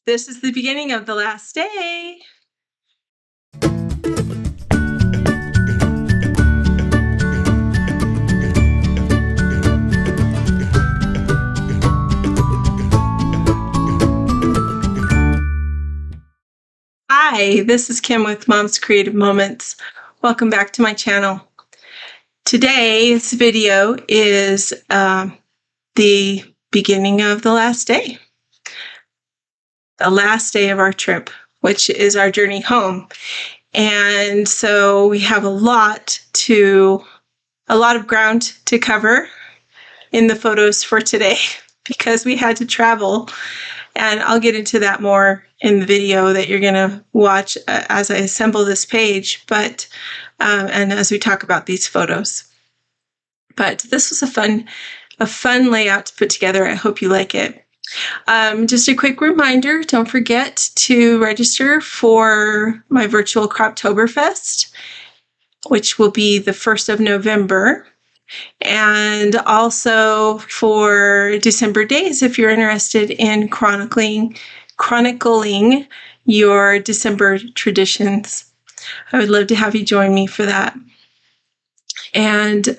This is the beginning of the last day. Hi, this is Kim with Mom's Creative Moments. Welcome back to my channel. Today's video is the beginning of the last day of our trip, which is our journey home. And so we have a lot of ground to cover in the photos for today because we had to travel. And I'll get into that more in the video that you're going to watch as I assemble this page, and as we talk about these photos. But this was a fun layout to put together. I hope you like it. Just a quick reminder, don't forget to register for my virtual CROPTOBERFEST, which will be the 1st of November. And also for December days, if you're interested in chronicling your December traditions. I would love to have you join me for that. And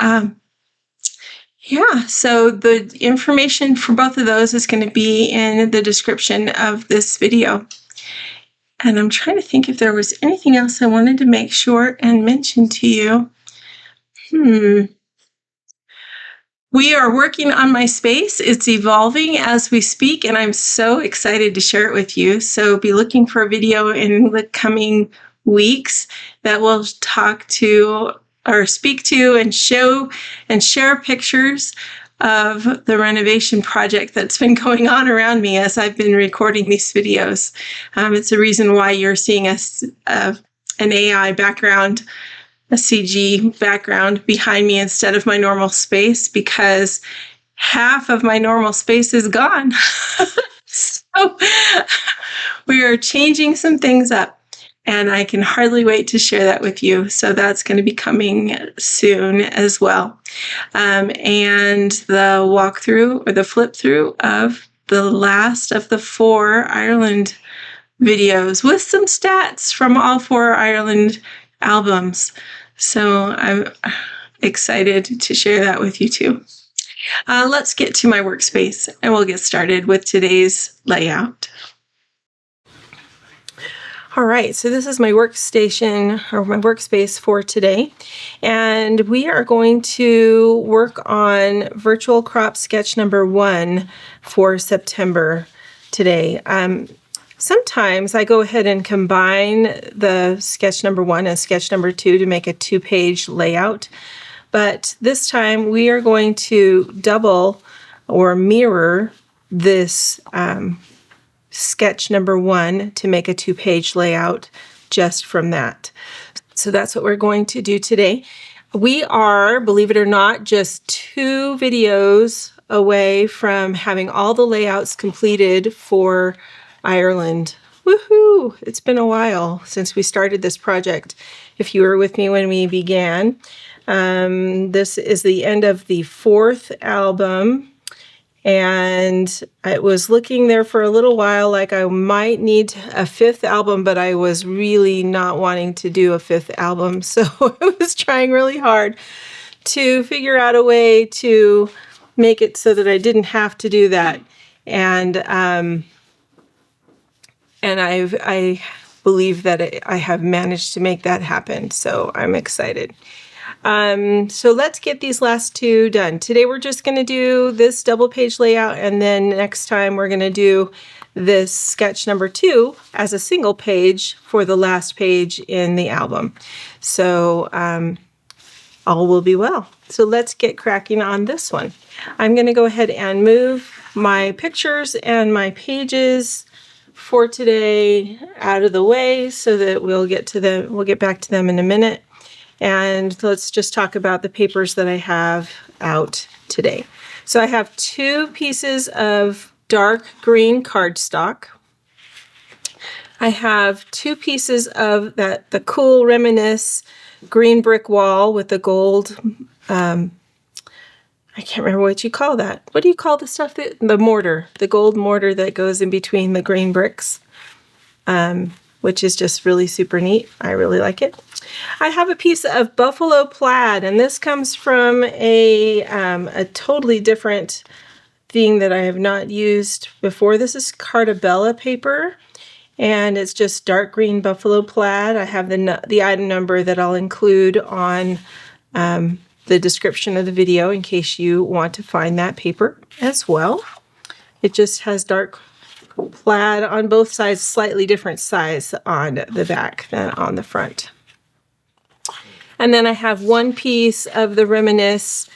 so the information for both of those is going to be in the description of this video. And I'm trying to think if there was anything else I wanted to make sure and mention to you. We are working on my space. It's evolving as we speak, and I'm so excited to share it with you. So be looking for a video in the coming weeks that will talk to or speak to and show and share pictures of the renovation project that's been going on around me as I've been recording these videos. It's the reason why you're seeing an AI background, a CG background behind me instead of my normal space, because half of my normal space is gone. So we are changing some things up, and I can hardly wait to share that with you. So that's going to be coming soon as well. And the walkthrough or the flip through of the last of the 4 Ireland videos with some stats from all 4 Ireland albums. So I'm excited to share that with you too. Let's get to my workspace and we'll get started with today's layout. All right, so this is my workstation or my workspace for today. And we are going to work on virtual crop sketch number 1 for September today. Sometimes I go ahead and combine the sketch number 1 and sketch number 2 to make a 2-page layout. But this time we are going to double or mirror this sketch number 1 to make a 2-page layout just from that. So that's what we're going to do today. We are, believe it or not, just 2 videos away from having all the layouts completed for Ireland. Woohoo! It's been a while since we started this project. If you were with me when we began, this is the end of the 4th album, and I was looking there for a little while like I might need a 5th album, but I was really not wanting to do a 5th album, so I was trying really hard to figure out a way to make it so that I didn't have to do that. And I believe that I have managed to make that happen, so I'm excited. So let's get these last 2 done. Today we're just going to do this double-page layout, and then next time we're going to do this sketch number 2 as a single page for the last page in the album. So all will be well. So let's get cracking on this one. I'm going to go ahead and move my pictures and my pages for today out of the way so that we'll get back to them in a minute. And let's just talk about the papers that I have out today. So I have 2 pieces of dark green cardstock. I have 2 pieces of the cool Reminisce green brick wall with the gold I can't remember what you call that. What do you call the stuff that, the mortar, the gold mortar that goes in between the green bricks, which is just really super neat. I really like it. I have a piece of buffalo plaid, and this comes from a totally different thing that I have not used before. This is Cartabella paper, and it's just dark green buffalo plaid. I have the item number that I'll include on the description of the video in case you want to find that paper as well. It just has dark plaid on both sides, slightly different size on the back than on the front. And then I have one piece of the Reminisce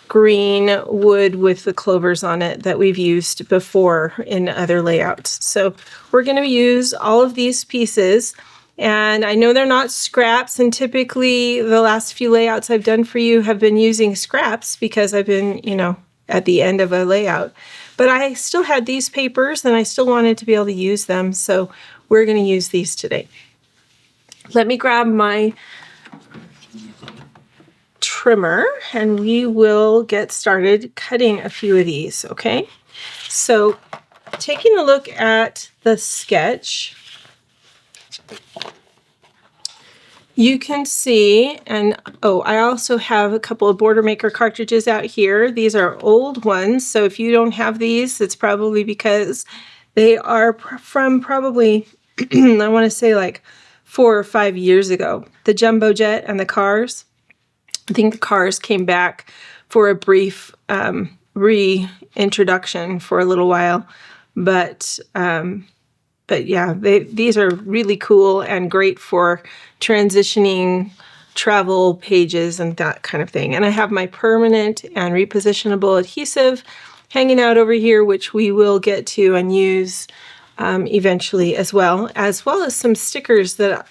green wood with the clovers on it that we've used before in other layouts. So we're going to use all of these pieces. And I know they're not scraps, and typically the last few layouts I've done for you have been using scraps because I've been, at the end of a layout. But I still had these papers and I still wanted to be able to use them, so we're going to use these today. Let me grab my trimmer and we will get started cutting a few of these, okay? So taking a look at the sketch, you can see, and I also have a couple of Border Maker cartridges out here. These are old ones, so if you don't have these, it's probably because they are from probably, I want to say like 4 or 5 years ago. The Jumbo Jet and the Cars. I think the Cars came back for a brief reintroduction for a little while, but yeah, these are really cool and great for transitioning travel pages and that kind of thing. And I have my permanent and repositionable adhesive hanging out over here, which we will get to and use eventually as well as some stickers that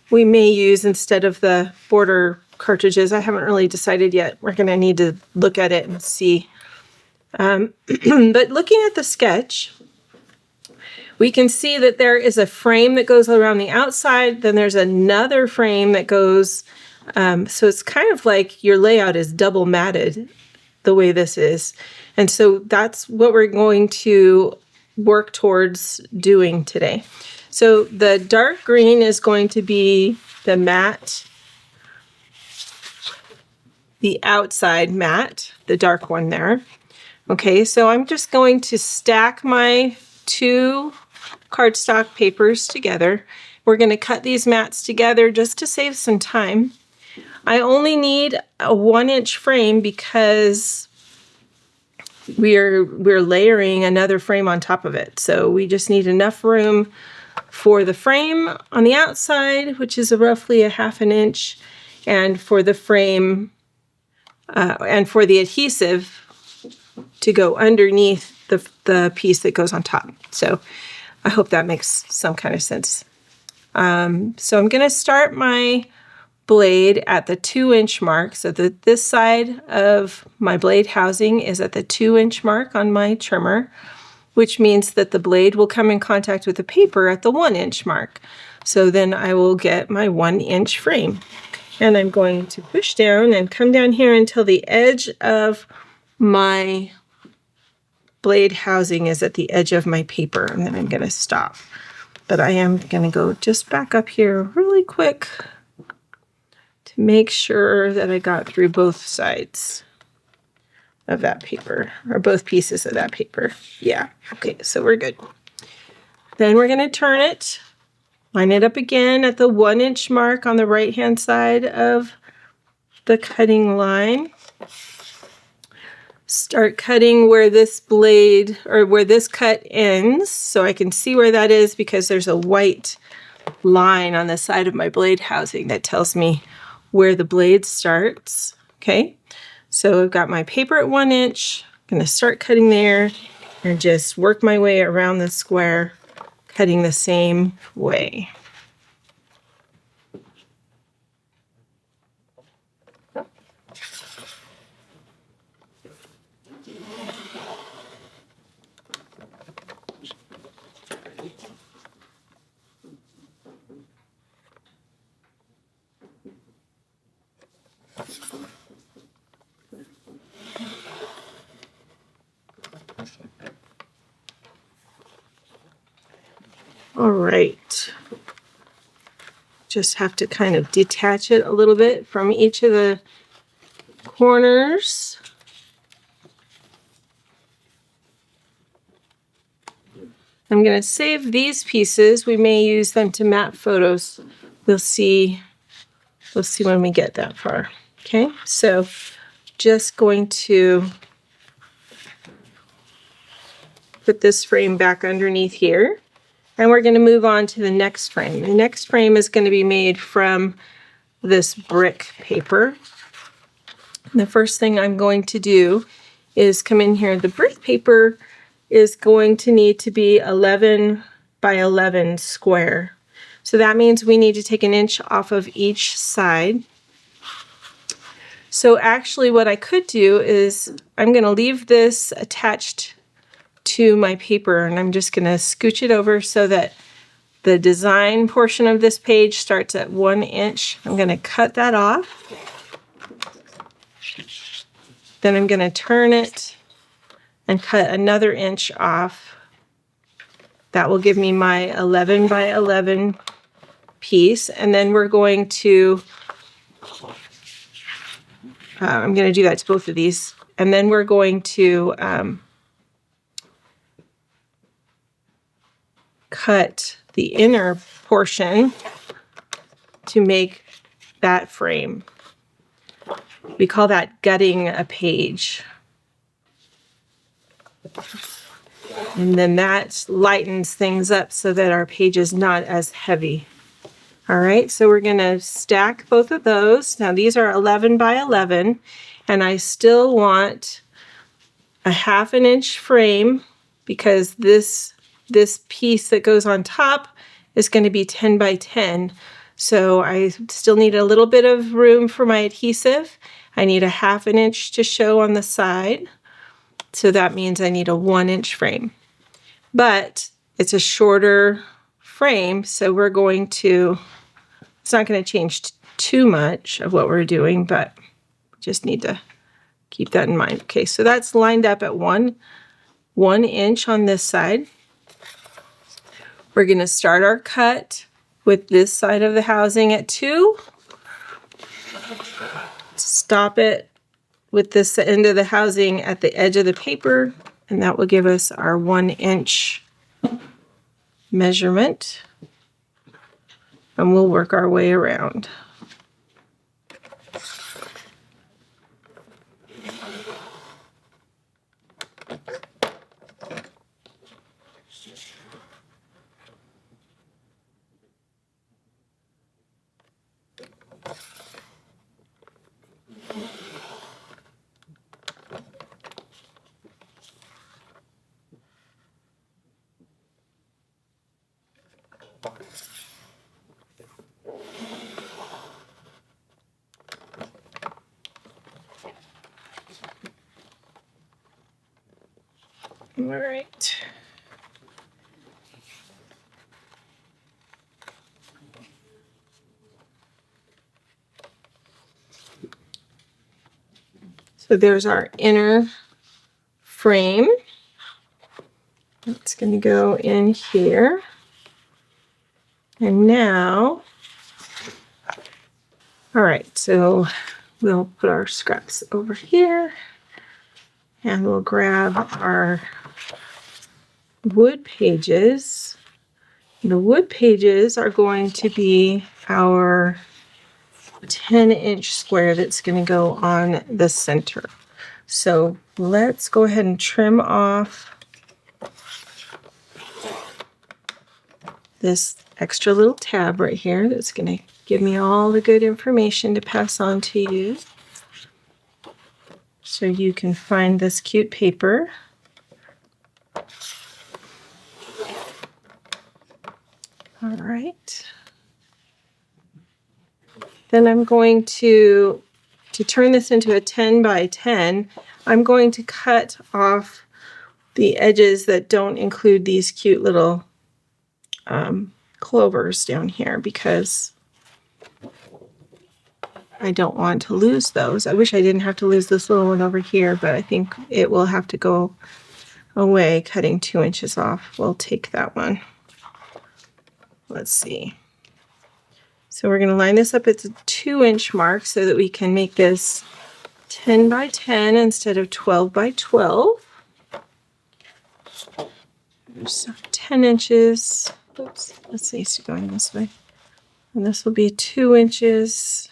we may use instead of the border cartridges. I haven't really decided yet. We're going to need to look at it and see. But looking at the sketch, we can see that there is a frame that goes around the outside, then there's another frame that goes, so it's kind of like your layout is double matted the way this is. And so that's what we're going to work towards doing today. So the dark green is going to be the matte, the outside matte, the dark one there. Okay, so I'm just going to stack my 2 cardstock papers together. We're going to cut these mats together just to save some time. I only need a 1-inch frame because we're layering another frame on top of it. So we just need enough room for the frame on the outside, which is roughly a 1/2 inch, and for the frame and for the adhesive to go underneath the piece that goes on top. So I hope that makes some kind of sense. So I'm going to start my blade at the 2-inch mark. So this side of my blade housing is at the 2-inch mark on my trimmer, which means that the blade will come in contact with the paper at the 1-inch mark. So then I will get my 1-inch frame. And I'm going to push down and come down here until the edge of my blade housing is at the edge of my paper, and then I'm going to stop. But I am going to go just back up here really quick to make sure that I got through both sides of that paper, or both pieces of that paper. Yeah, okay, so we're good. Then we're going to turn it, line it up again at the 1-inch mark on the right-hand side of the cutting line. Start cutting where this blade, or where this cut ends, so I can see where that is because there's a white line on the side of my blade housing that tells me where the blade starts. Okay, so I've got my paper at 1 inch. I'm going to start cutting there and just work my way around the square, cutting the same way. All right. Just have to kind of detach it a little bit from each of the corners. I'm going to save these pieces. We may use them to map photos. We'll see when we get that far. Okay, so just going to put this frame back underneath here. And we're going to move on to the next frame. The next frame is going to be made from this brick paper. And the first thing I'm going to do is come in here. The brick paper is going to need to be 11 by 11 square. So that means we need to take an inch off of each side. So actually what I could do is I'm going to leave this attached to my paper, and I'm just going to scooch it over so that the design portion of this page starts at 1 inch. I'm going to cut that off. Then I'm going to turn it and cut another inch off. That will give me my 11 by 11 piece. And then we're going to, I'm going to do that to both of these. And then we're going to cut the inner portion to make that frame. We call that gutting a page. And then that lightens things up so that our page is not as heavy. All right, so we're going to stack both of those. Now these are 11 by 11, and I still want a 1/2 inch frame because this piece that goes on top is going to be 10 by 10. So I still need a little bit of room for my adhesive. I need a 1/2 inch to show on the side. So that means I need a 1 inch frame. But it's a shorter frame, so we're going to, it's not going to change too much of what we're doing, but just need to keep that in mind. Okay, so that's lined up at 1 inch on this side. We're going to start our cut with this side of the housing at 2. Stop it with this end of the housing at the edge of the paper, and that will give us our 1 inch measurement. And we'll work our way around. All right. So there's our inner frame. It's going to go in here. And now, all right, so we'll put our scraps over here and we'll grab our wood pages. The wood pages are going to be our 10-inch square that's going to go on the center. So let's go ahead and trim off this extra little tab right here that's going to give me all the good information to pass on to you so you can find this cute paper. All right. Then I'm going to turn this into a 10 by 10, I'm going to cut off the edges that don't include these cute little clovers down here because I don't want to lose those. I wish I didn't have to lose this little one over here, but I think it will have to go away cutting 2 inches off. We'll take that one. let's see. So we're going to line this up at the 2-inch mark so that we can make this 10 by 10 instead of 12 by 12. There's 10 inches. Oops, let's see, it's going this way. And this will be 2 inches.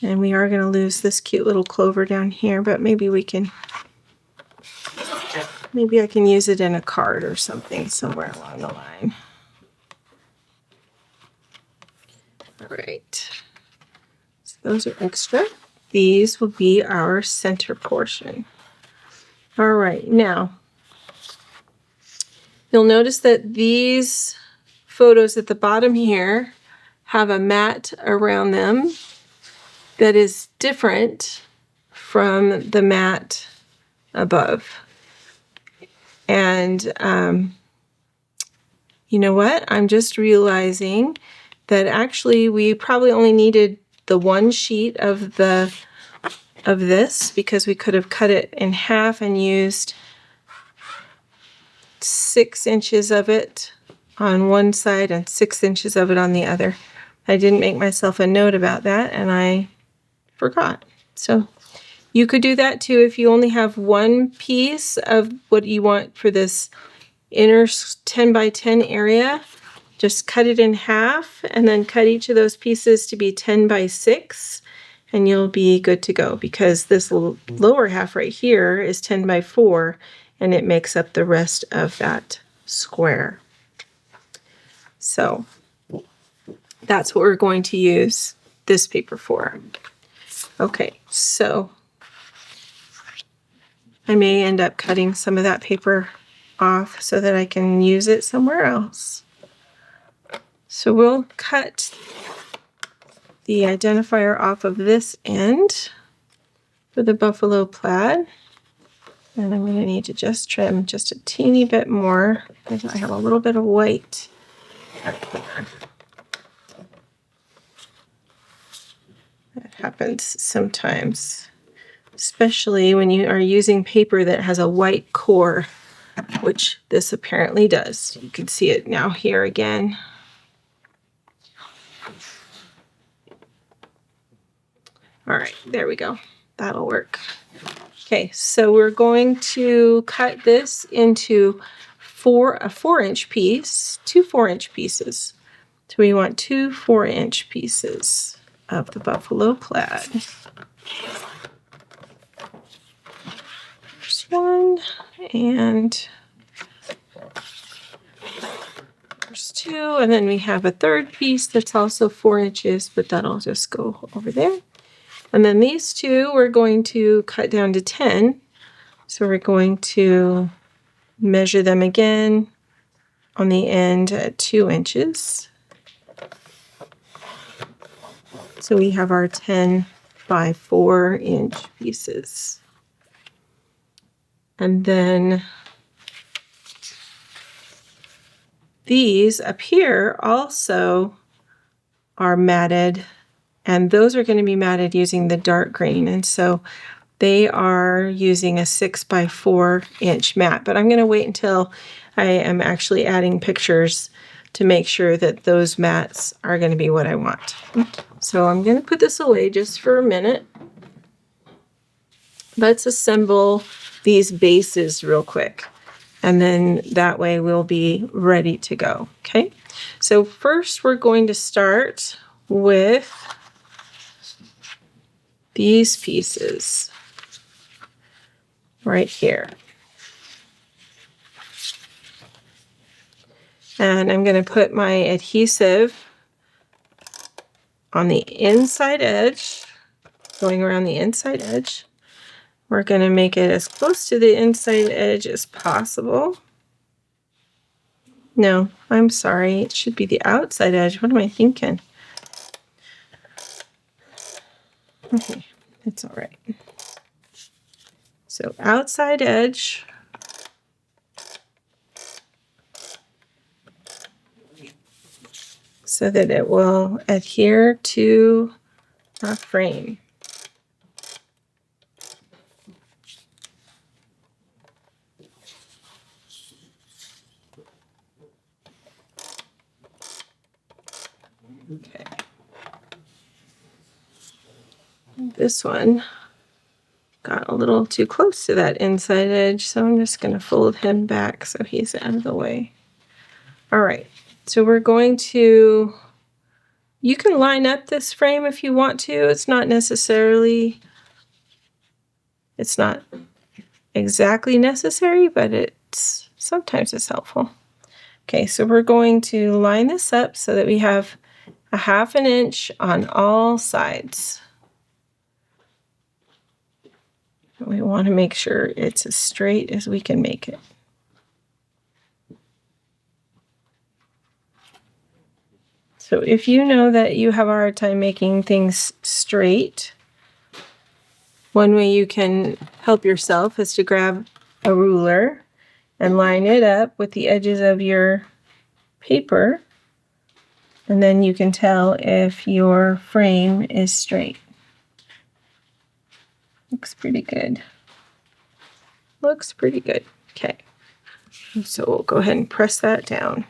And we are going to lose this cute little clover down here, but maybe I can use it in a card or something somewhere along the line. All right. So those are extra. These will be our center portion. All right, now you'll notice that these photos at the bottom here have a mat around them that is different from the mat above. And you know what? I'm just realizing that actually we probably only needed the one sheet of this, because we could have cut it in half and used 6 inches of it on one side and 6 inches of it on the other. I didn't make myself a note about that, and I forgot. So you could do that too if you only have one piece of what you want for this inner 10 by 10 area. Just cut it in half and then cut each of those pieces to be 10 by 6, and you'll be good to go, because this lower half right here is 10 by 4, and it makes up the rest of that square. So that's what we're going to use this paper for. Okay, so I may end up cutting some of that paper off so that I can use it somewhere else. So we'll cut the identifier off of this end for the buffalo plaid. And I'm going to need to just trim just a teeny bit more because I have a little bit of white up here. That happens sometimes, especially when you are using paper that has a white core, which this apparently does. You can see it now here again. All right, there we go. That'll work. Okay, so we're going to cut this into a 4-inch piece, 2 4-inch pieces. So we want 2 4-inch pieces of the buffalo plaid. There's one, and there's 2, and then we have a third piece that's also 4 inches, but that'll just go over there. And then these 2 we're going to cut down to 10. So we're going to measure them again on the end at 2 inches. So we have our 10 by 4-inch pieces. And then these up here also are matted, and those are going to be matted using the dark green. And so they are using a 6 by 4-inch mat, but I'm going to wait until I am actually adding pictures to make sure that those mats are going to be what I want. So I'm going to put this away just for a minute. Let's assemble these bases real quick, and then that way we'll be ready to go. Okay, so first we're going to start with these pieces right here. And I'm going to put my adhesive on the inside edge, going around the inside edge. We're going to make it as close to the inside edge as possible. No, I'm sorry. It should be the outside edge. What am I thinking? Okay, it's all right. So outside edge. So that it will adhere to our frame. Okay. This one got a little too close to that inside edge, so I'm just going to fold him back so he's out of the way. All right, so we're going to, you can line up this frame if you want to. It's not exactly necessary, but sometimes it's helpful. Okay, so we're going to line this up so that we have a 1/2 inch on all sides. We want to make sure it's as straight as we can make it. So if you know that you have a hard time making things straight, one way you can help yourself is to grab a ruler and line it up with the edges of your paper, and then you can tell if your frame is straight. Looks pretty good. Looks pretty good. Okay, so we'll go ahead and press that down.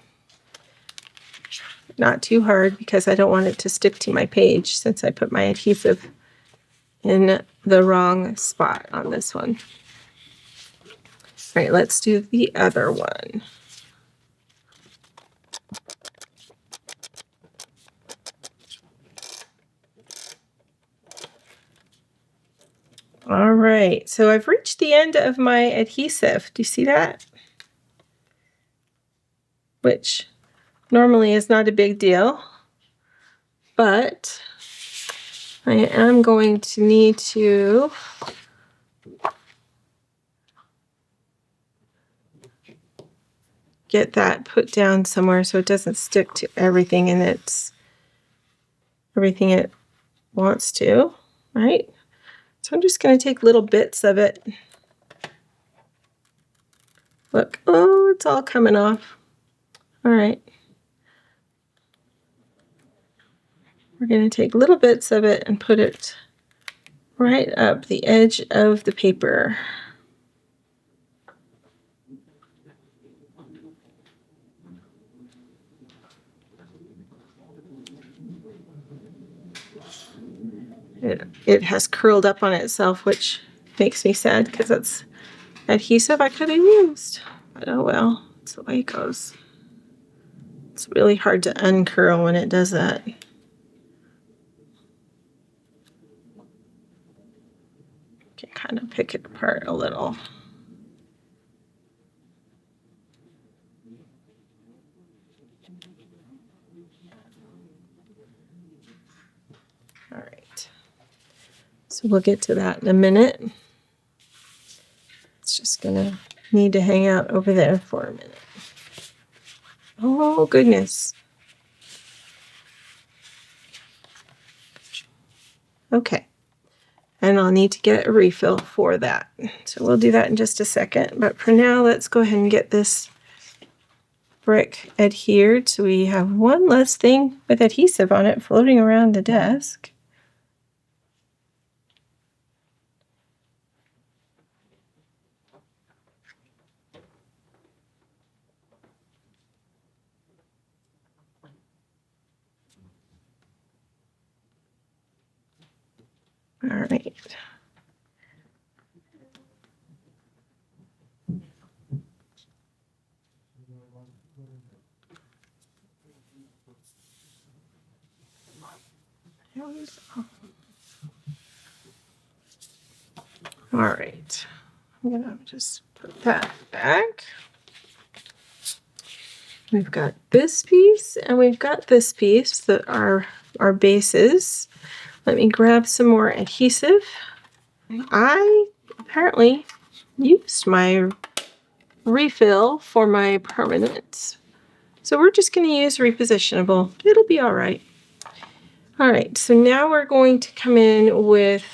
Not too hard because I don't want it to stick to my page since I put my adhesive in the wrong spot on this one. All right, let's do the other one. All right, so I've reached the end of my adhesive. Do you see that? Which normally is not a big deal, but I am going to need to get that put down somewhere so it doesn't stick to everything and everything it wants to, right? So I'm just going to take little bits of it. Look, oh, it's all coming off. All right. We're going to take little bits of it and put it right up the edge of the paper. It has curled up on itself, which makes me sad because it's adhesive I could have used. But oh well, it's the way it goes. It's really hard to uncurl when it does that. You can kind of pick it apart a little. All right. So we'll get to that in a minute. It's just gonna need to hang out over there for a minute. Oh goodness. Okay. And I'll need to get a refill for that. So we'll do that in just a second. But for now, let's go ahead and get this brick adhered so we have one less thing with adhesive on it floating around the desk. All right. All right. I'm gonna just put that back. We've got this piece and we've got this piece that are our bases. Let me grab some more adhesive. I apparently used my refill for my permanent. So we're just going to use repositionable. It'll be all right. All right, so now we're going to come in with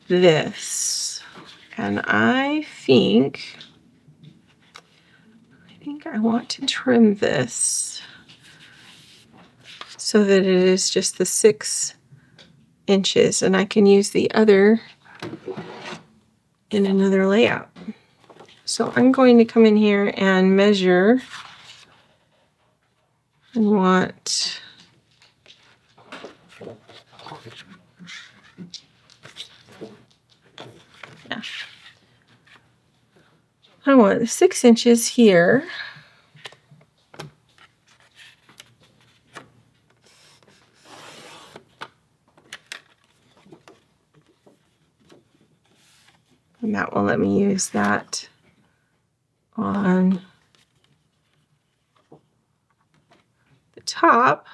this. And I think I want to trim this so that it is just the 6 inches, and I can use the other in another layout. So I'm going to come in here and measure I want I want 6 inches here. And that will let me use that on the top.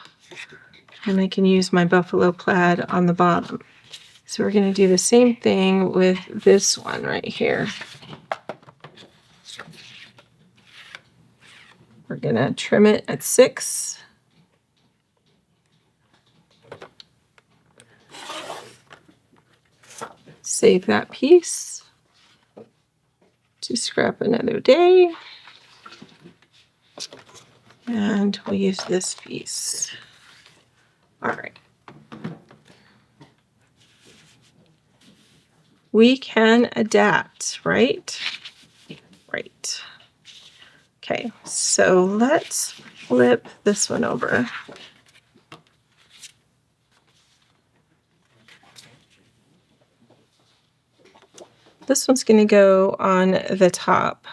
And I can use my buffalo plaid on the bottom. So we're going to do the same thing with this one right here. We're going to trim it at 6. Save that piece to scrap another day. And we'll use this piece. All right. We can adapt, right? Right. Okay, so let's flip this one over. This one's going to go on the top.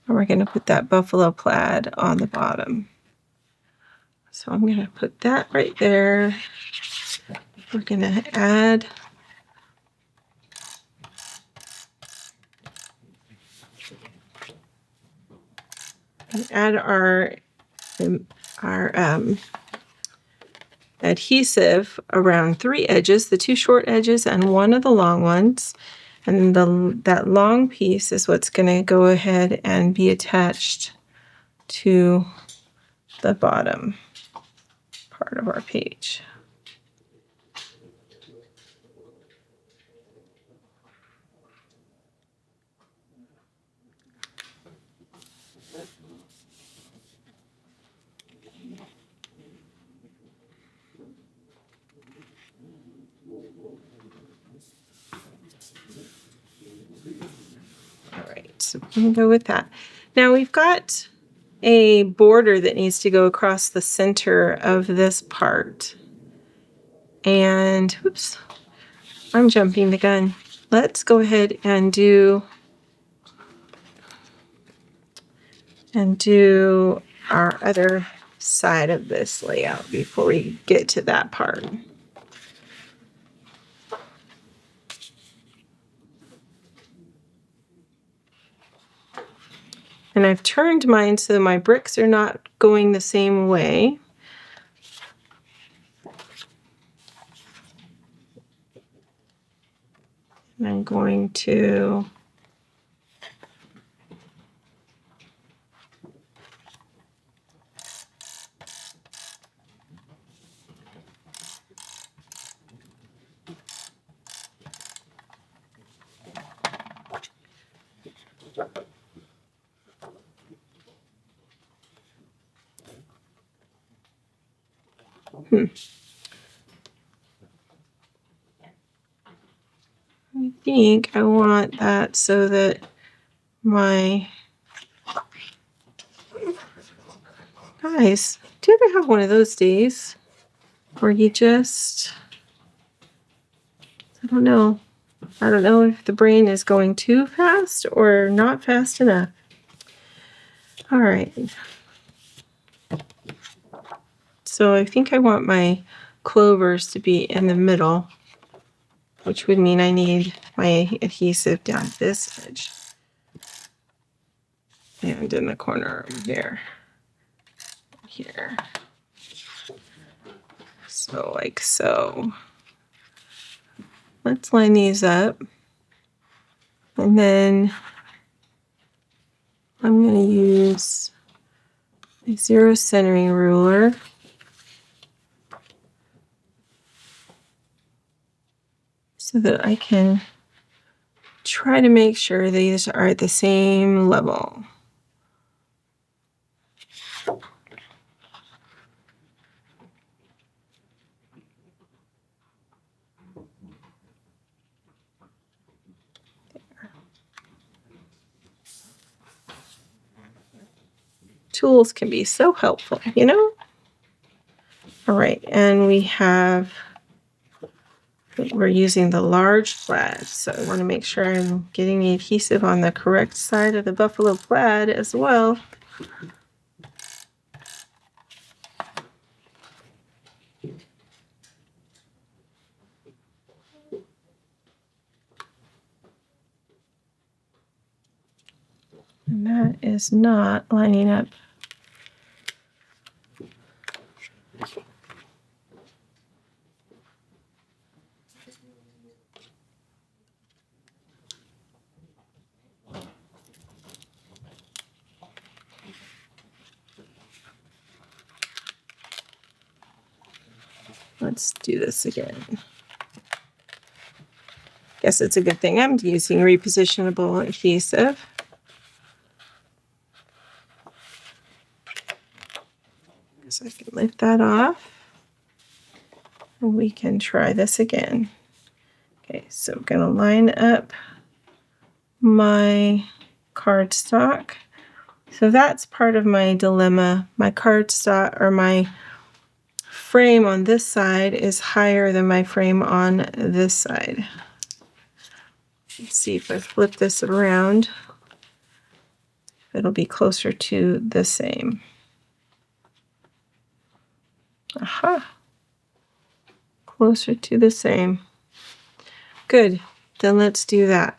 And we're going to put that buffalo plaid on the bottom. So I'm going to put that right there. We're going to add our adhesive around 3 edges, the 2 short edges and one of the long ones. And that long piece is what's going to go ahead and be attached to the bottom part of our page. So we can go with that. Now we've got a border that needs to go across the center of this part. And, oops, I'm jumping the gun. Let's go ahead and do our other side of this layout before we get to that part. And I've turned mine so my bricks are not going the same way. And I'm going to I think I want that so that my guys, do you ever have one of those days where you just, I don't know if the brain is going too fast or not fast enough. All right. So I think I want my clovers to be in the middle, which would mean I need my adhesive down this edge and in the corner over here. So like so. Let's line these up. And then I'm going to use a 0 centering ruler. So that I can try to make sure these are at the same level. Tools can be so helpful, you know? All right, and we're using the large plaid, so I want to make sure I'm getting the adhesive on the correct side of the buffalo plaid as well. And that is not lining up. Let's do this again. Guess it's a good thing I'm using repositionable adhesive. So I can lift that off. And we can try this again. Okay, so I'm going to line up my cardstock. So that's part of my dilemma. My cardstock, or my frame on this side, is higher than my frame on this side. Let's see if I flip this around, it'll be closer to the same. Aha! Closer to the same. Good. Then let's do that.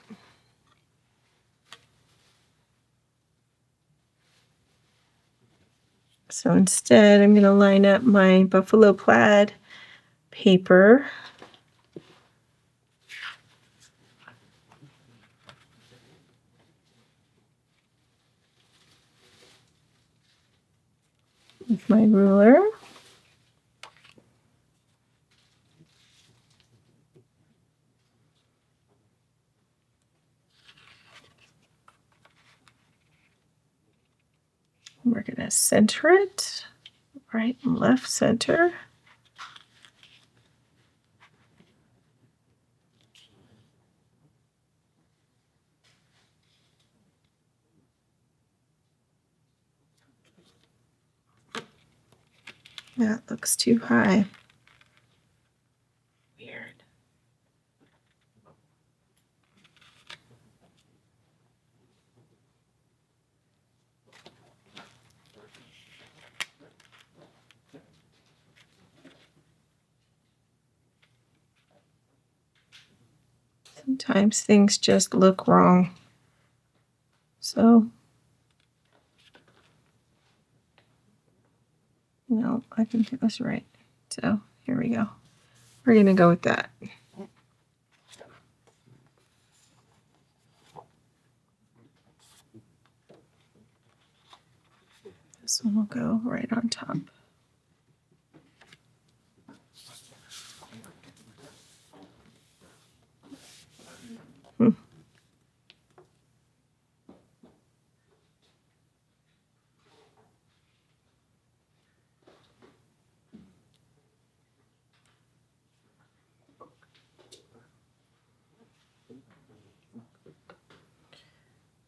So instead, I'm going to line up my buffalo plaid paper. With my ruler. We're going to center it, right and left center. That looks too high. Weird. Sometimes things just look wrong. So, no, I think it was right. So, here we go. We're going to go with that. This one will go right on top.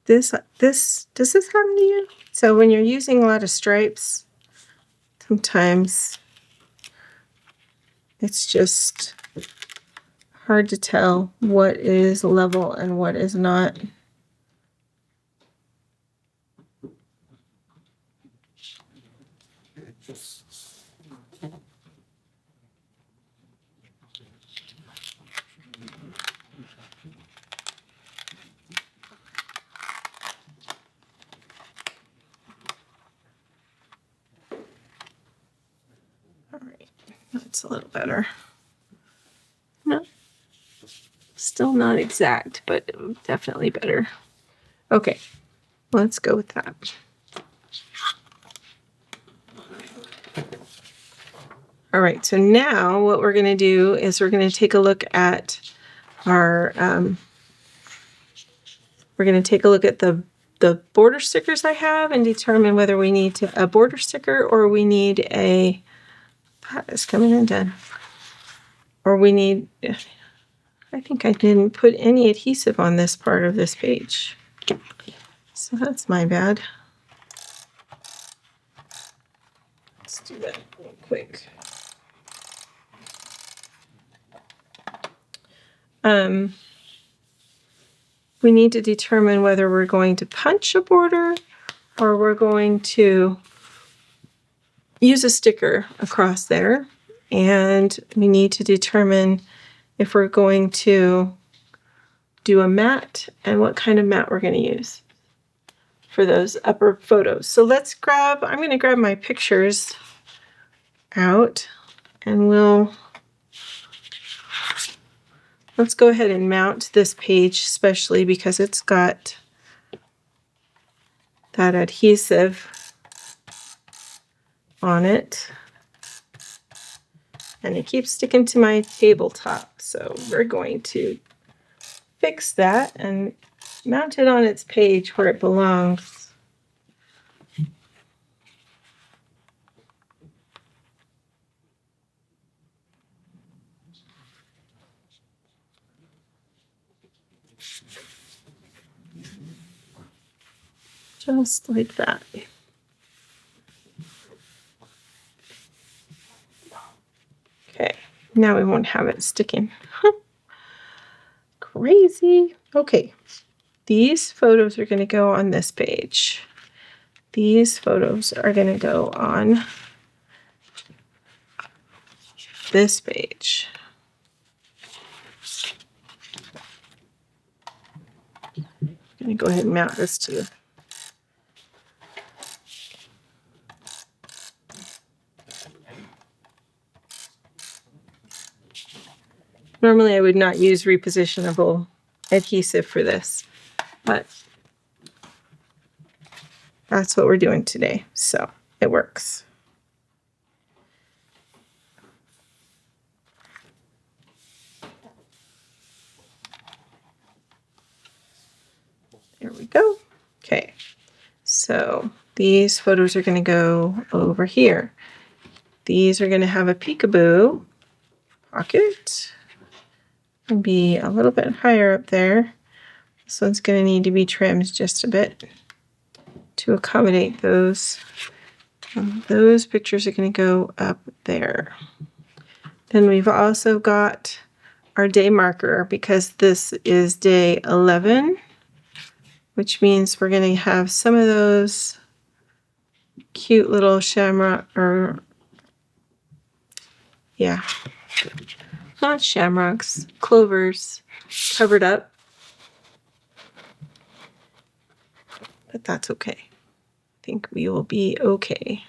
Does this happen to you? So when you're using a lot of stripes, sometimes it's just hard to tell what is level and what is not. All right, that's a little better. No, still not exact, but definitely better. Okay, let's go with that. All right, so now what we're going to do is we're going to take a look at our, we're going to take a look at the border stickers I have and determine whether we need a border sticker or we need a, it's coming in done, or we need, I think I didn't put any adhesive on this part of this page. So that's my bad. Let's do that real quick. We need to determine whether we're going to punch a border or we're going to use a sticker across there. And we need to determine if we're going to do a mat and what kind of mat we're going to use for those upper photos. So I'm going to grab my pictures out and let's go ahead and mount this page, especially because it's got that adhesive on it. And it keeps sticking to my tabletop. So we're going to fix that and mount it on its page where it belongs. Just like that. Okay, now we won't have it sticking. Crazy. Okay, these photos are going to go on this page. These photos are going to go on this page. I'm going to go ahead and mount this too. Normally I would not use repositionable adhesive for this, but that's what we're doing today, so it works. There we go. Okay, so these photos are going to go over here. These are going to have a peekaboo pocket and be a little bit higher up there. This one's going to need to be trimmed just a bit to accommodate those. Those pictures are going to go up there. Then we've also got our day marker because this is day 11, which means we're going to have some of those cute little not shamrocks, clovers covered up. But that's okay. I think we will be okay.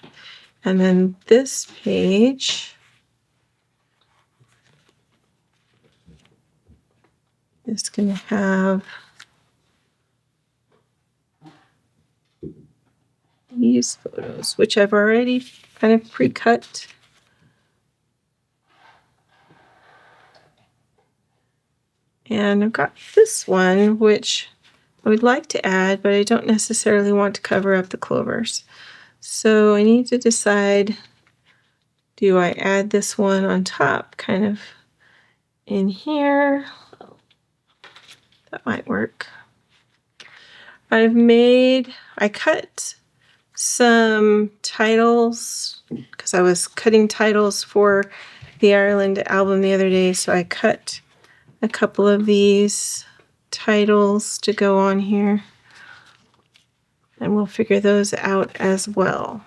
And then this page is going to have these photos, which I've already kind of pre-cut. And I've got this one, which I would like to add, but I don't necessarily want to cover up the clovers. So I need to decide, do I add this one on top, kind of in here? That might work. I cut some titles because I was cutting titles for the Ireland album the other day, so I cut a couple of these titles to go on here, and we'll figure those out as well.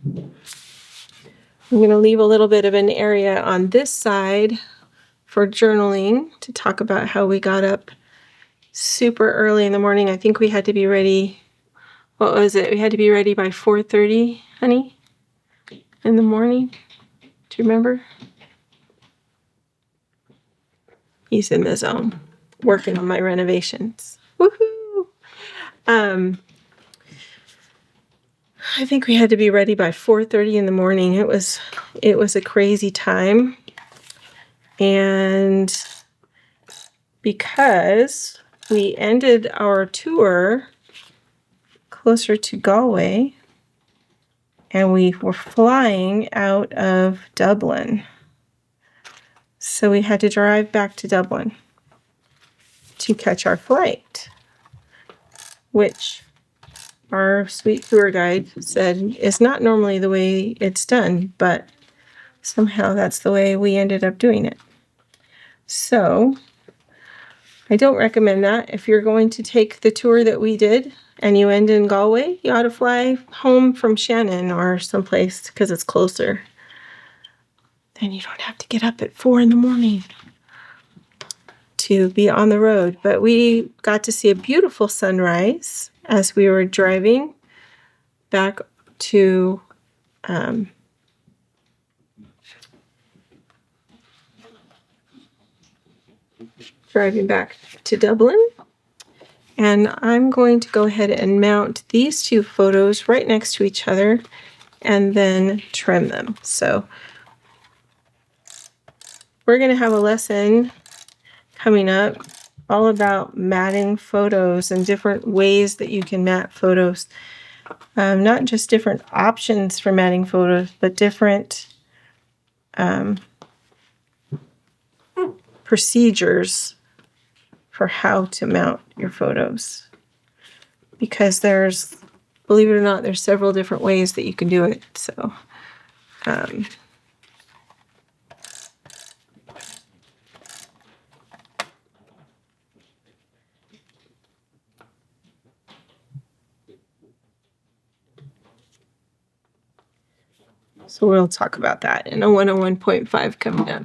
I'm going to leave a little bit of an area on this side for journaling to talk about how we got up super early in the morning. I think we had to be ready. What was it? We had to be ready by 4:30, honey, in the morning. Do you remember? He's in the zone, working on my renovations. Woohoo! I think we had to be ready by 4:30 in the morning. It was a crazy time. And because we ended our tour closer to Galway, and we were flying out of Dublin. So we had to drive back to Dublin to catch our flight, which our sweet tour guide said is not normally the way it's done, but somehow that's the way we ended up doing it. So I don't recommend that. If you're going to take the tour that we did and you end in Galway, you ought to fly home from Shannon or someplace because it's closer. Then you don't have to get up at 4 in the morning to be on the road. But we got to see a beautiful sunrise as we were driving back to Dublin. And I'm going to go ahead and mount these two photos right next to each other and then trim them. So we're going to have a lesson coming up all about matting photos and different ways that you can mat photos. Not just different options for matting photos, but different procedures for how to mount your photos. Because there's, believe it or not, there's several different ways that you can do it. So So we'll talk about that in a 101.5 coming up.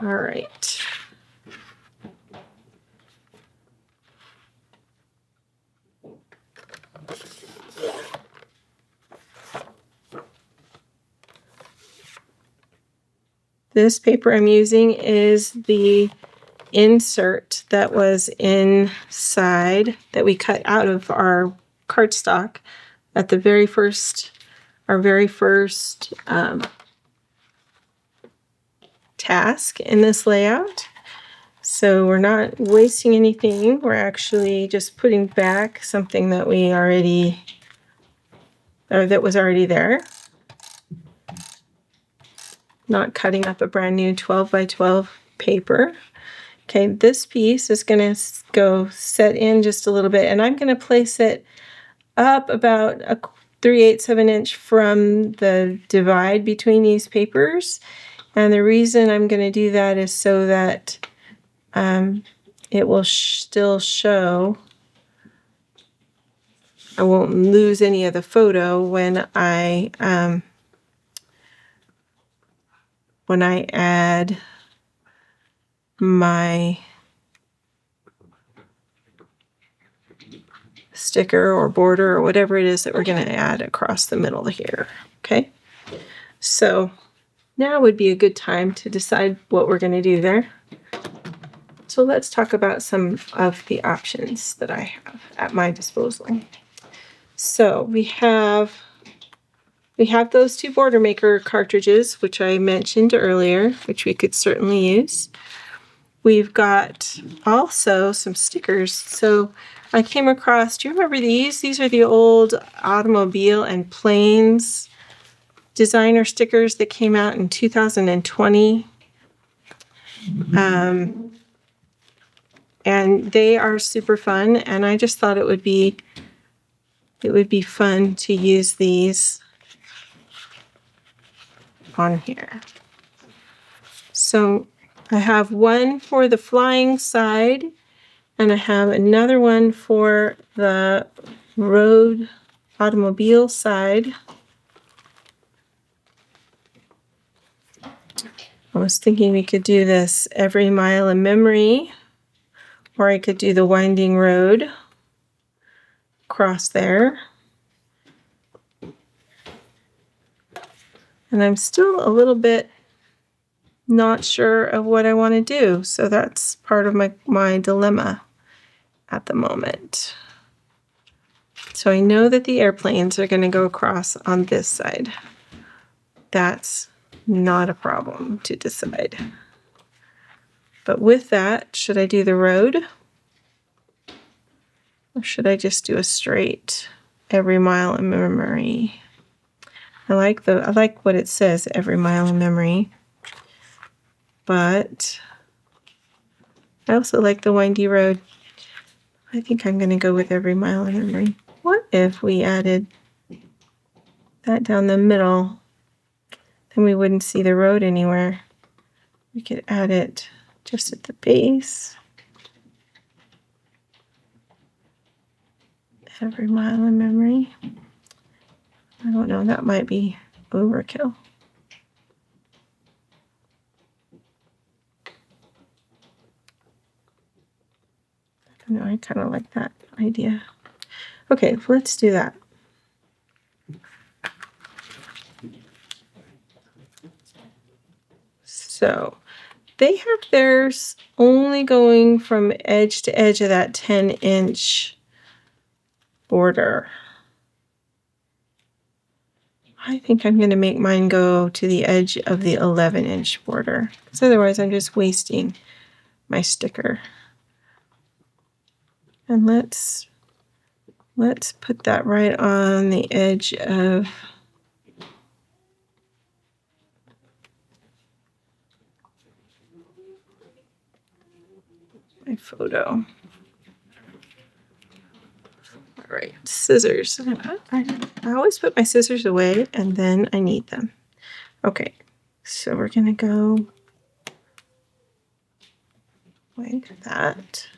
All right. This paper I'm using is the insert that was inside that we cut out of our cardstock at the very first, task in this layout. So we're not wasting anything. We're actually just putting back something that we already, or that was already there. Not cutting up a brand new 12 by 12 paper. Okay, this piece is going to go set in just a little bit, and I'm going to place it up about a 3/8 of an inch from the divide between these papers. And the reason I'm going to do that is so that it will still show. I won't lose any of the photo when I add my sticker or border or whatever it is that we're going to add across the middle here. Okay, so now would be a good time to decide what we're going to do there. So let's talk about some of the options that I have at my disposal. So we have those two border maker cartridges, which I mentioned earlier, which we could certainly use. We've got also some stickers. So I came across, do you remember these? These are the old automobile and planes designer stickers that came out in 2020. And they are super fun, and I just thought it would be fun to use these on here. So I have one for the flying side, and I have another one for the road automobile side. I was thinking we could do this every mile in memory, or I could do the winding road across there. And I'm still a little bit not sure of what I want to do. So that's part of my dilemma at the moment. So I know that the airplanes are going to go across on this side. That's not a problem to decide. But with that, should I do the road? Or should I just do a straight every mile in memory? I like what it says, every mile in memory. But I also like the windy road. I think I'm going to go with every mile of memory. What if we added that down the middle? Then we wouldn't see the road anywhere. We could add it just at the base. Every mile of memory. I don't know, that might be overkill. I don't know, I kind of like that idea. Okay, let's do that. So they have theirs only going from edge to edge of that 10-inch border. I think I'm going to make mine go to the edge of the 11-inch border, because otherwise I'm just wasting my sticker. And let's put that right on the edge of my photo. All right, scissors. I always put my scissors away and then I need them. Okay, so we're gonna go like that.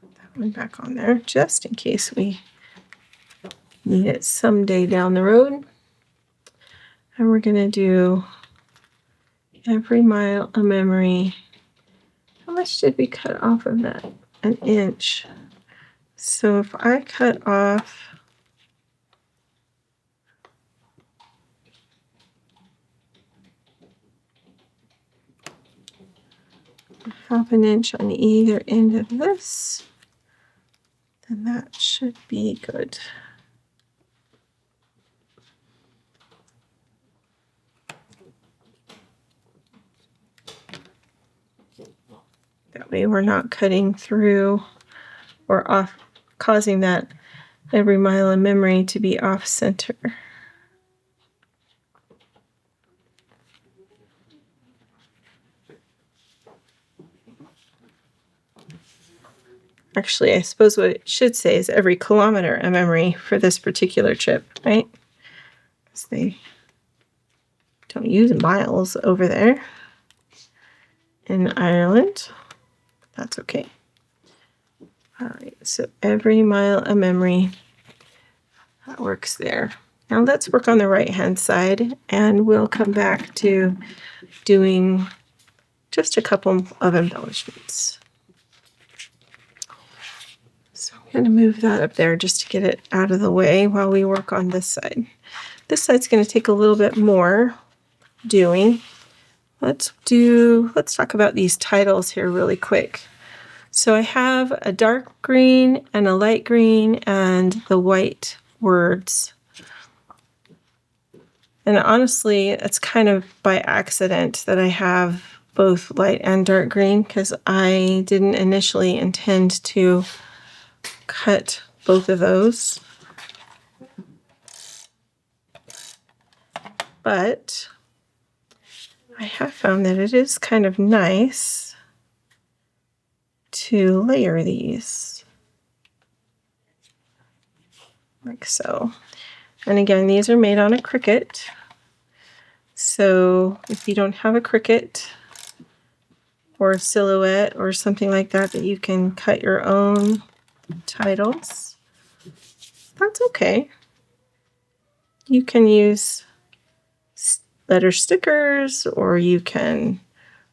Put that one back on there just in case we need it someday down the road. And we're gonna do every mile of memory. How much did we cut off of that? 1 inch. So if I cut off half an inch on either end of this, then that should be good. That way we're not cutting through or off, causing that every mile of memory to be off center. Actually, I suppose what it should say is every kilometer of memory for this particular trip, right? Because they don't use miles over there in Ireland. That's okay. All right, so every mile of memory, that works there. Now let's work on the right-hand side, and we'll come back to doing just a couple of embellishments. So I'm going to move that up there just to get it out of the way while we work on this side. This side's going to take a little bit more doing. Let's talk about these titles here really quick. So I have a dark green and a light green and the white words. And honestly, it's kind of by accident that I have both light and dark green, because I didn't initially intend to cut both of those. But I have found that it is kind of nice to layer these like so. And again, these are made on a Cricut. So if you don't have a Cricut or a Silhouette or something like that, that you can cut your own titles, that's okay. You can use letter stickers, or you can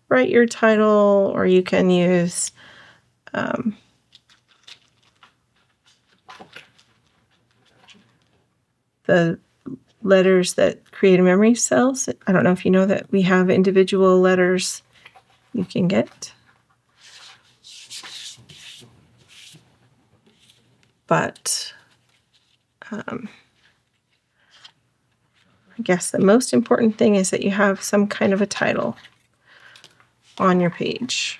write your title, or you can use the letters that create memory cells. I don't know if you know that we have individual letters you can get. But I guess the most important thing is that you have some kind of a title on your page.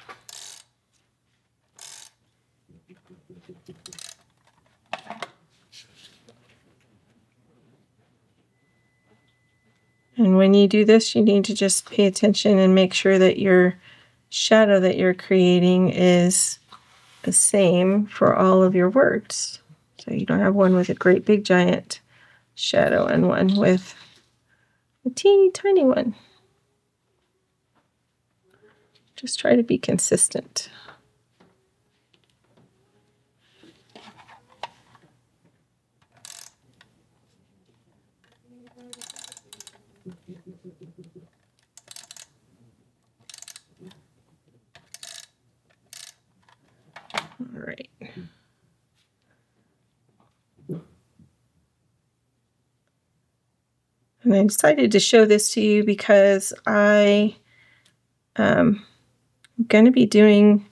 And when you do this, you need to just pay attention and make sure that you're shadow that you're creating is the same for all of your words. So you don't have one with a great big giant shadow and one with a teeny tiny one. Just try to be consistent. All right. And I decided to show this to you because I am going to be doing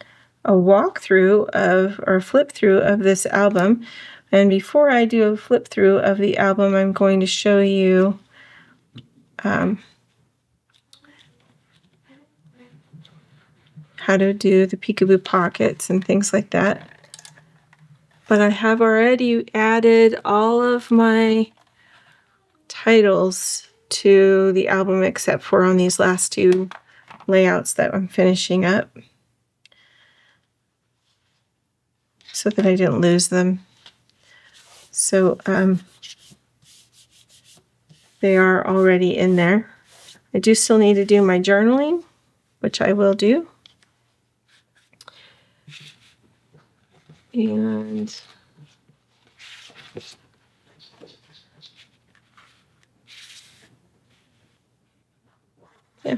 a walkthrough of, or flip through of this album. And before I do a flip through of the album, I'm going to show you how to do the peekaboo pockets and things like that. But I have already added all of my titles to the album except for on these last two layouts that I'm finishing up so that I didn't lose them. So they are already in there. I do still need to do my journaling, which I will do. And yeah,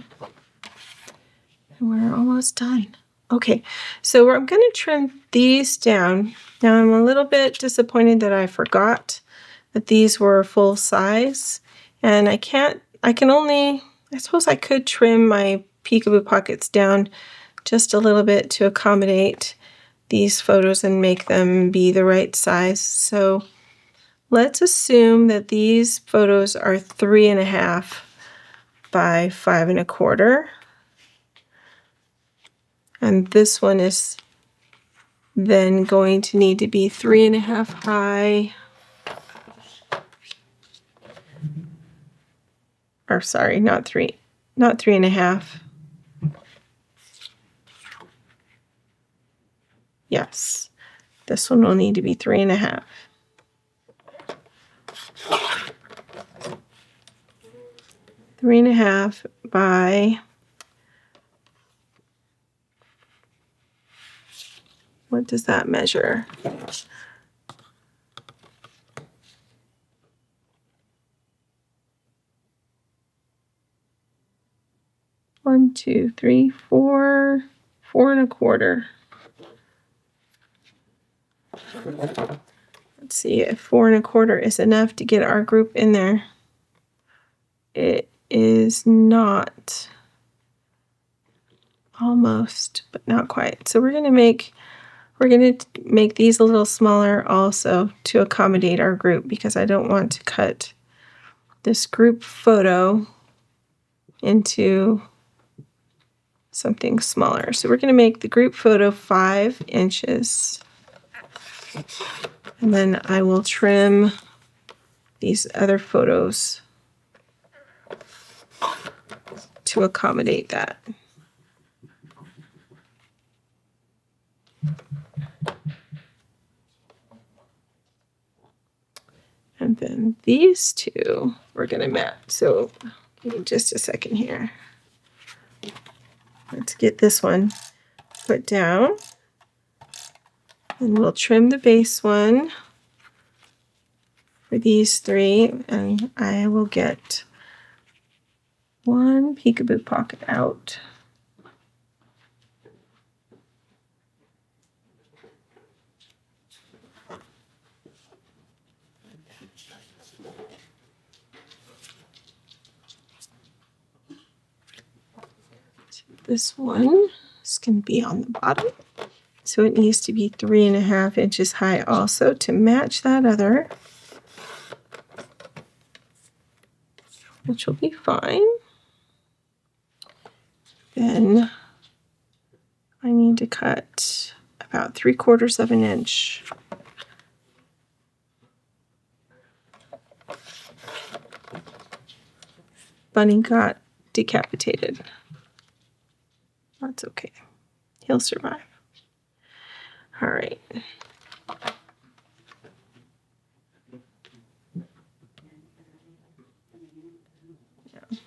and we're almost done. Okay, so I'm going to trim these down. Now I'm a little bit disappointed that I forgot that these were full size, and I suppose I could trim my peekaboo pockets down just a little bit to accommodate these photos and make them be the right size. So let's assume that these photos are 3.5 by 5.25. And this one is then going to need to be 3.5 high. Or sorry, not 3.5. Yes, this one will need to be 3.5. 3.5 by, what does that measure? One, two, three, 4, 4.25. Let's see if 4.25 is enough to get our group in there. It is not. Almost, but not quite. So we're going to make these a little smaller also to accommodate our group, because I don't want to cut this group photo into something smaller. So we're going to make the group photo 5 inches. And then I will trim these other photos to accommodate that. And then these two we're going to match. So give me just a second here. Let's get this one put down. And we'll trim the base one for these 3. And I will get one peekaboo pocket out. This one is going to be on the bottom. So it needs to be 3.5 inches high also to match that other, which will be fine. Then I need to cut about 3/4 of an inch. Bunny got decapitated. That's okay. He'll survive. All right.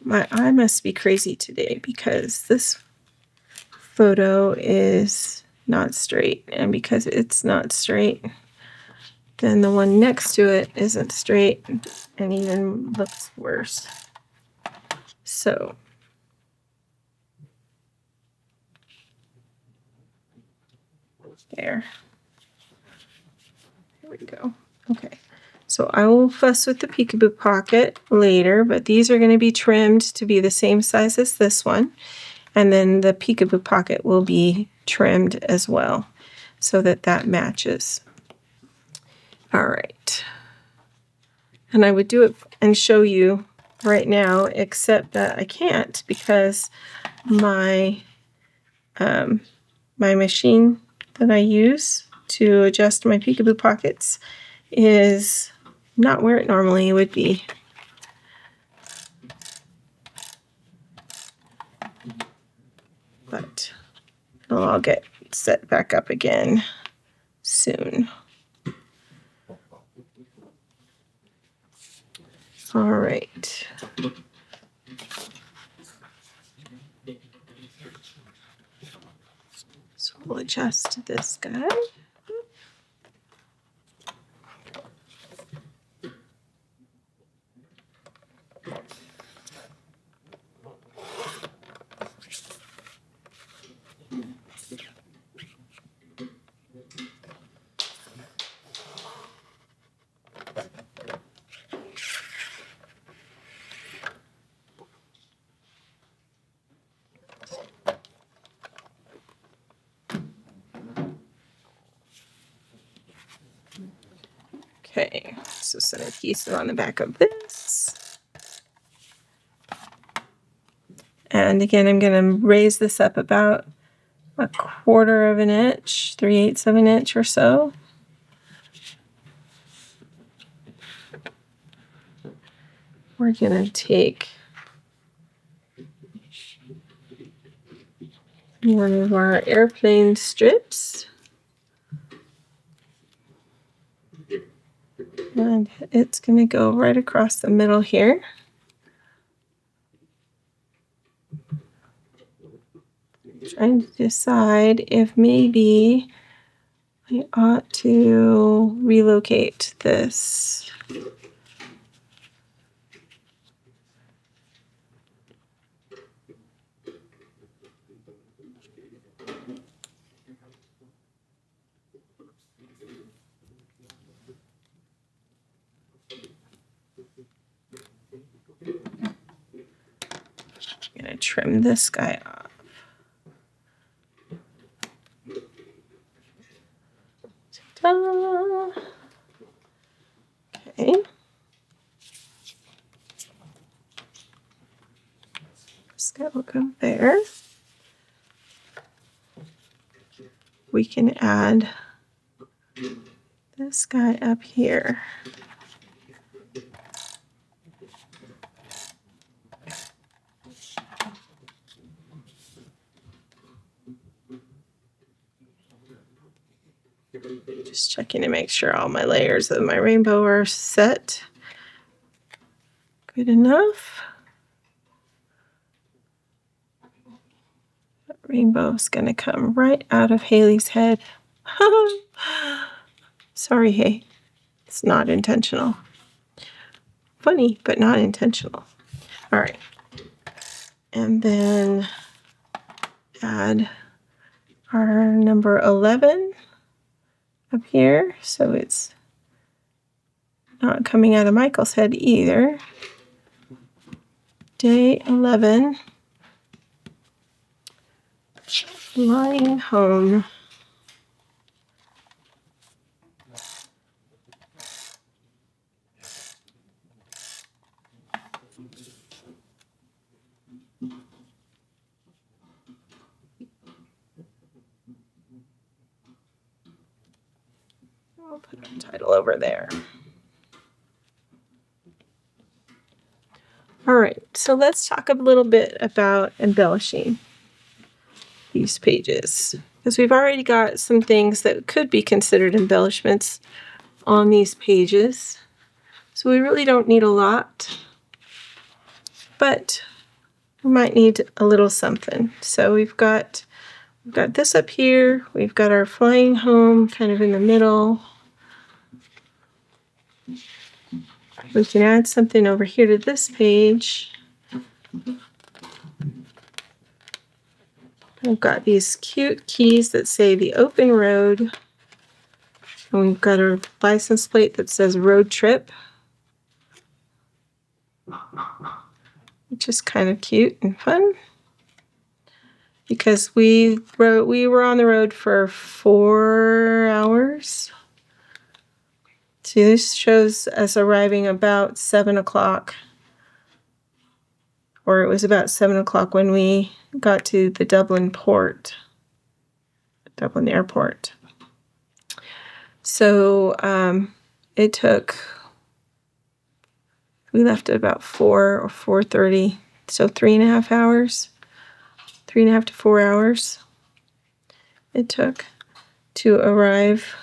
My eye must be crazy today because this photo is not straight. And because it's not straight, then the one next to it isn't straight and even looks worse. So there. Here we go. Okay. So I will fuss with the peekaboo pocket later, but these are going to be trimmed to be the same size as this one. And then the peekaboo pocket will be trimmed as well so that that matches. All right. And I would do it and show you right now, except that I can't because my my machine that I use to adjust my peekaboo pockets is not where it normally would be. But it'll all get set back up again soon. All right. So we'll adjust this guy. Okay, so some adhesive on the back of this. And again, I'm going to raise this up about 1/4 of an inch, 3/8 of an inch or so. We're going to take one of our airplane strips. And it's going to go right across the middle here. Trying to decide if maybe I ought to relocate this. I'm going to trim this guy off. Ta-da! Okay. This guy will go there. We can add this guy up here. Just checking to make sure all my layers of my rainbow are set. Good enough. That rainbow's gonna come right out of Haley's head. Sorry, Hay. It's not intentional. Funny, but not intentional. All right. And then add our number 11 up here, so it's not coming out of Michael's head either. Day 11, flying home. I'll put the title over there. All right, so let's talk a little bit about embellishing these pages, because we've already got some things that could be considered embellishments on these pages. So we really don't need a lot, but we might need a little something. So we've got this up here. We've got our flying home kind of in the middle. We can add something over here to this page. We've got these cute keys that say the open road. And we've got our license plate that says road trip, which is kind of cute and fun, because we were on the road for 4 hours. See, this shows us arriving about 7 o'clock, or it was about 7 o'clock when we got to the Dublin airport. So it took, we left at about 4 or 4:30, so 3.5 hours, 3.5 to 4 hours it took to arrive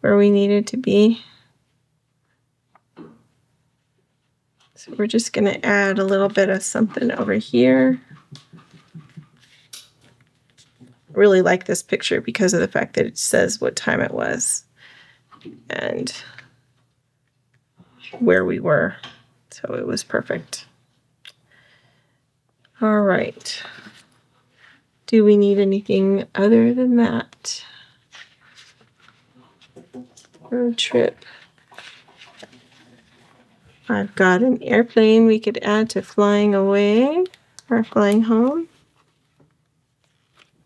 where we needed to be. So we're just going to add a little bit of something over here. I really like this picture because of the fact that it says what time it was and where we were. So it was perfect. All right. Do we need anything other than that? Road trip. I've got an airplane we could add to flying away or flying home.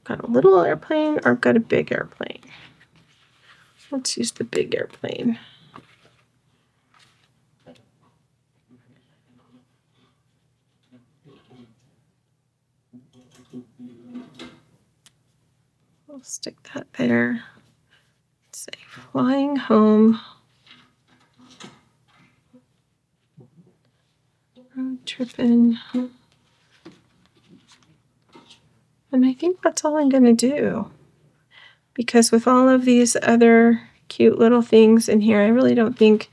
Got a little airplane, or I've got a big airplane. Let's use the big airplane. We'll stick that there. Let's say flying home. Road tripping. And I think that's all I'm going to do, because with all of these other cute little things in here, I really don't think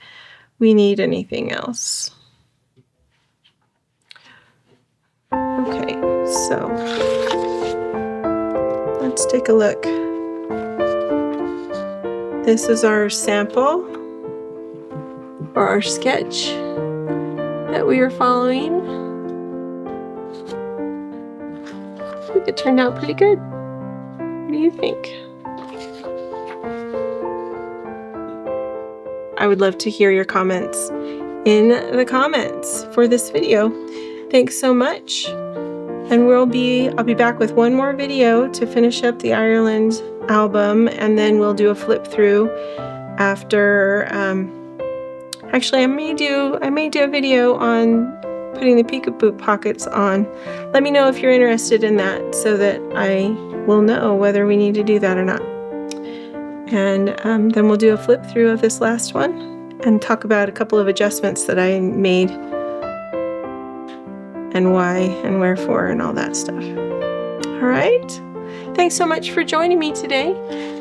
we need anything else. Okay, so let's take a look. This is our sample or our sketch that we are following. I think it turned out pretty good. What do you think? I would love to hear your comments in the comments for this video. Thanks so much. And I'll be back with one more video to finish up the Ireland album, and then we'll do a flip through after. Actually, I may do a video on putting the peekaboo pockets on. Let me know if you're interested in that, so that I will know whether we need to do that or not. And then we'll do a flip through of this last one and talk about a couple of adjustments that I made and why and wherefore and all that stuff. All right. Thanks so much for joining me today.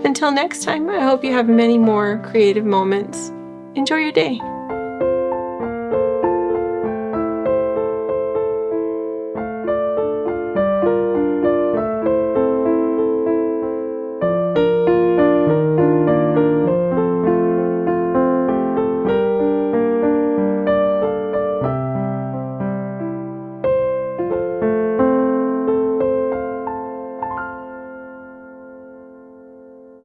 Until next time, I hope you have many more creative moments. Enjoy your day.